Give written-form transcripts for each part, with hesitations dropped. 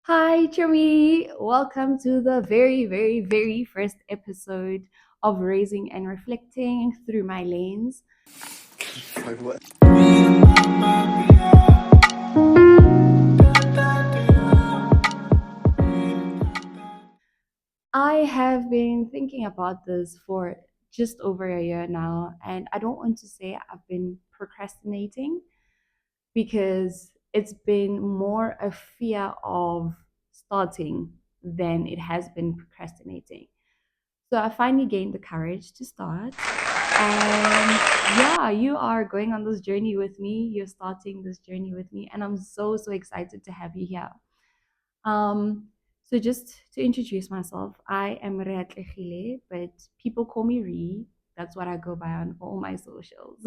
Hi, Chumi. Welcome to the very first episode of Raising and Reflecting Through My Lanes. Like what? I have been thinking about this for just over a year now, and I don't want to say I've been procrastinating because it's been more a fear of starting than it has been procrastinating. So I finally gained the courage to start. And yeah, you are going on this journey with me. You're starting this journey with me. And I'm so excited to have you here. So just to introduce myself, I am Reatlehile, but people call me Ree. That's what I go by on all my socials.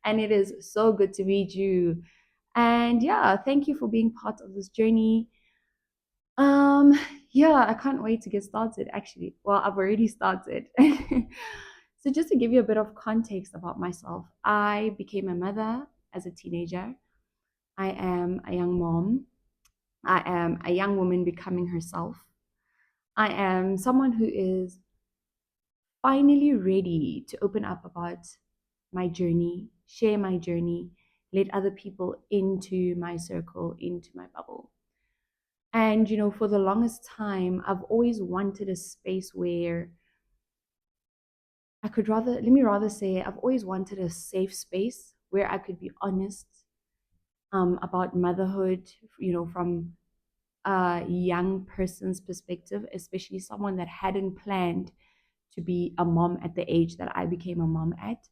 And it is so good to meet you. And yeah, thank you for being part of this journey. Um, yeah, I can't wait to get started actually. Well, I've already started. So just to give you a bit of context about myself, I became a mother as a teenager. I am a young mom. I am a young woman becoming herself. I am someone who is finally ready to open up about my journey, share my journey, let other people into my circle, into my bubble. And, for the longest time, I've always wanted a space where let me rather say, I've always wanted a safe space where I could be honest about motherhood, from a young person's perspective, especially someone that hadn't planned to be a mom at the age that I became a mom at.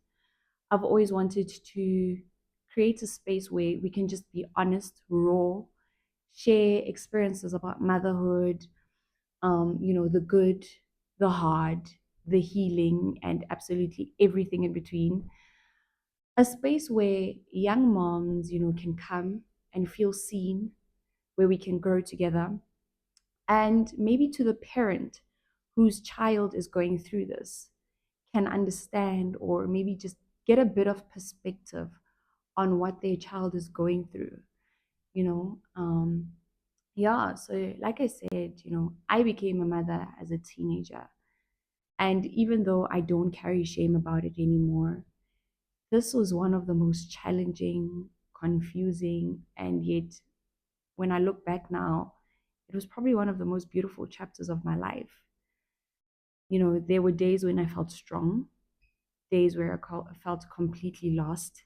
I've always wanted to create a space where we can just be honest, raw, share experiences about motherhood, the good, the hard, the healing, and absolutely everything in between. A space where young moms, can come and feel seen, where we can grow together. And maybe to the parent whose child is going through this can understand or maybe just get a bit of perspective on what their child is going through, you know. Yeah, so like I said, I became a mother as a teenager. And even though I don't carry shame about it anymore, this was one of the most challenging, confusing, and yet, when I look back now, it was probably one of the most beautiful chapters of my life. There were days when I felt strong, days where I felt completely lost.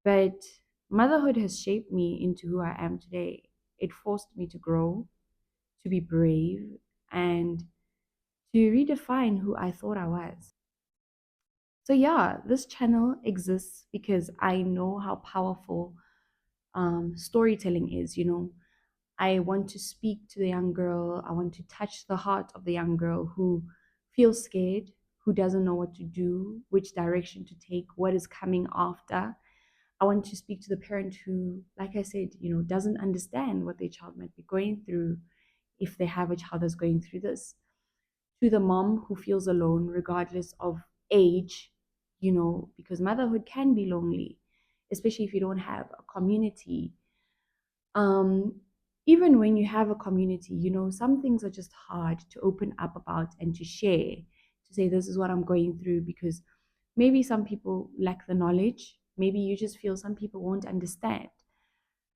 But motherhood has shaped me into who I am today. It forced me to grow, to be brave, and to redefine who I thought I was. So, yeah, this channel exists because I know how powerful storytelling is. I want to speak to the young girl, I want to touch the heart of the young girl who feels scared, who doesn't know what to do, which direction to take, what is coming after. I want to speak to the parent who, like I said, doesn't understand what their child might be going through if they have a child that's going through this. To the mom who feels alone, regardless of age, because motherhood can be lonely, especially if you don't have a community. Um, Even when you have a community, some things are just hard to open up about and to share, to say, this is what I'm going through, because maybe some people lack the knowledge. Maybe you just feel some people won't understand.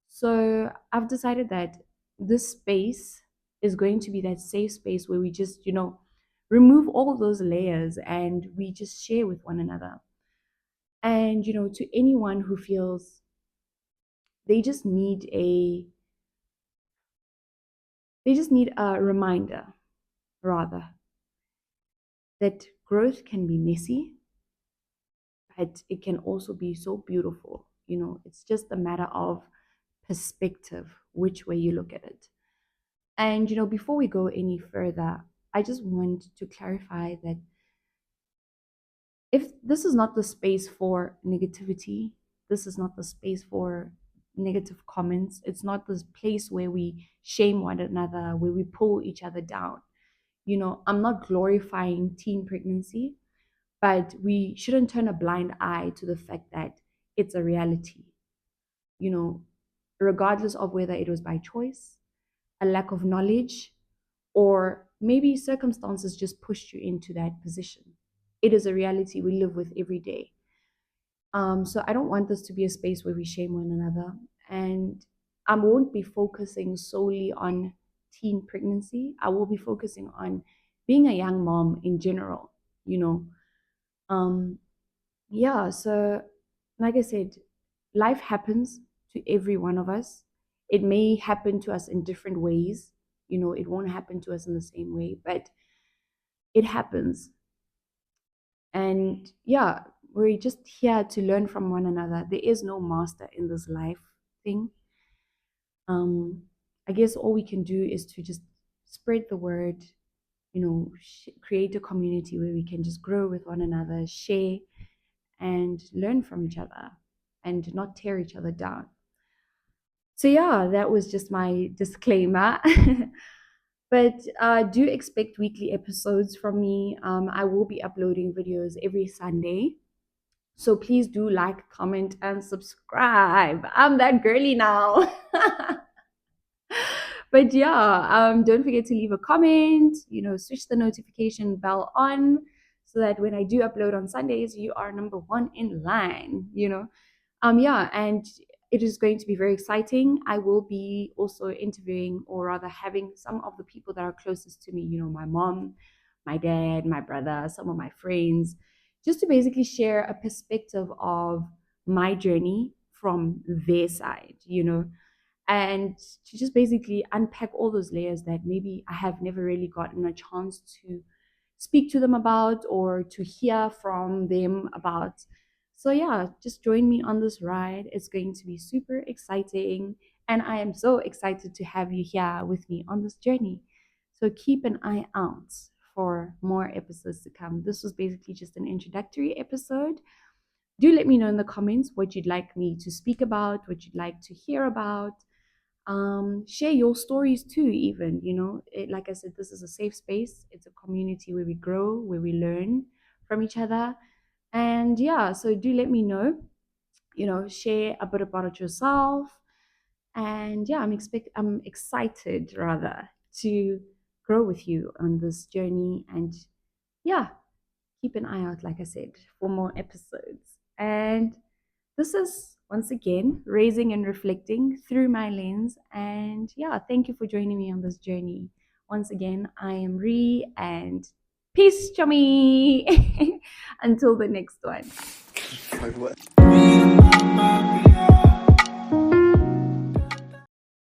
So I've decided that this space is going to be that safe space where we just, remove all those layers and we just share with one another. And, to anyone who feels they just need a reminder, rather, that growth can be messy, but it can also be so beautiful. It's just a matter of perspective, which way you look at it. And, before we go any further, I just want to clarify that if this is not the space for negativity, this is not the space for negative comments, it's not this place where we shame one another, where we pull each other down. I'm not glorifying teen pregnancy, but we shouldn't turn a blind eye to the fact that it's a reality, you know, regardless of whether it was by choice, a lack of knowledge, or maybe circumstances just pushed you into that position. It is a reality we live with every day. So I don't want this to be a space where we shame one another. And I won't be focusing solely on teen pregnancy. I will be focusing on being a young mom in general, you know. Um, yeah, so like I said, life happens to every one of us. It may happen to us in different ways. It won't happen to us in the same way, but it happens. And yeah, we're just here to learn from one another. There is no master in this life thing. Um, I guess all we can do is to just spread the word, create a community where we can just grow with one another, share, and learn from each other and not tear each other down. So, yeah, that was just my disclaimer. But do expect weekly episodes from me. I will be uploading videos every Sunday. So please do like, comment, and subscribe. I'm that girly now. But yeah, don't forget to leave a comment, switch the notification bell on so that when I do upload on Sundays, you are number one in line. Yeah, and it is going to be very exciting. I will be also interviewing, or rather having some of the people that are closest to me, my mom, my dad, my brother, some of my friends, just to basically share a perspective of my journey from their side, and to just basically unpack all those layers that maybe I have never really gotten a chance to speak to them about or to hear from them about. So, yeah, just join me on this ride. It's going to be super exciting. And I am so excited to have you here with me on this journey. So, keep an eye out for more episodes to come. This was basically just an introductory episode. Do let me know in the comments what you'd like me to speak about, what you'd like to hear about. Share your stories too, even. Like I said, this is a safe space. It's a community where we grow, where we learn from each other. And yeah, so do let me know, share a bit about yourself. And yeah, I'm excited rather to grow with you on this journey. And yeah, keep an eye out, like I said, for more episodes. And this is once again raising and reflecting through my lens. And yeah, thank you for joining me on this journey. Once again, I am Ree, and peace, chummy. Until the next one. My word.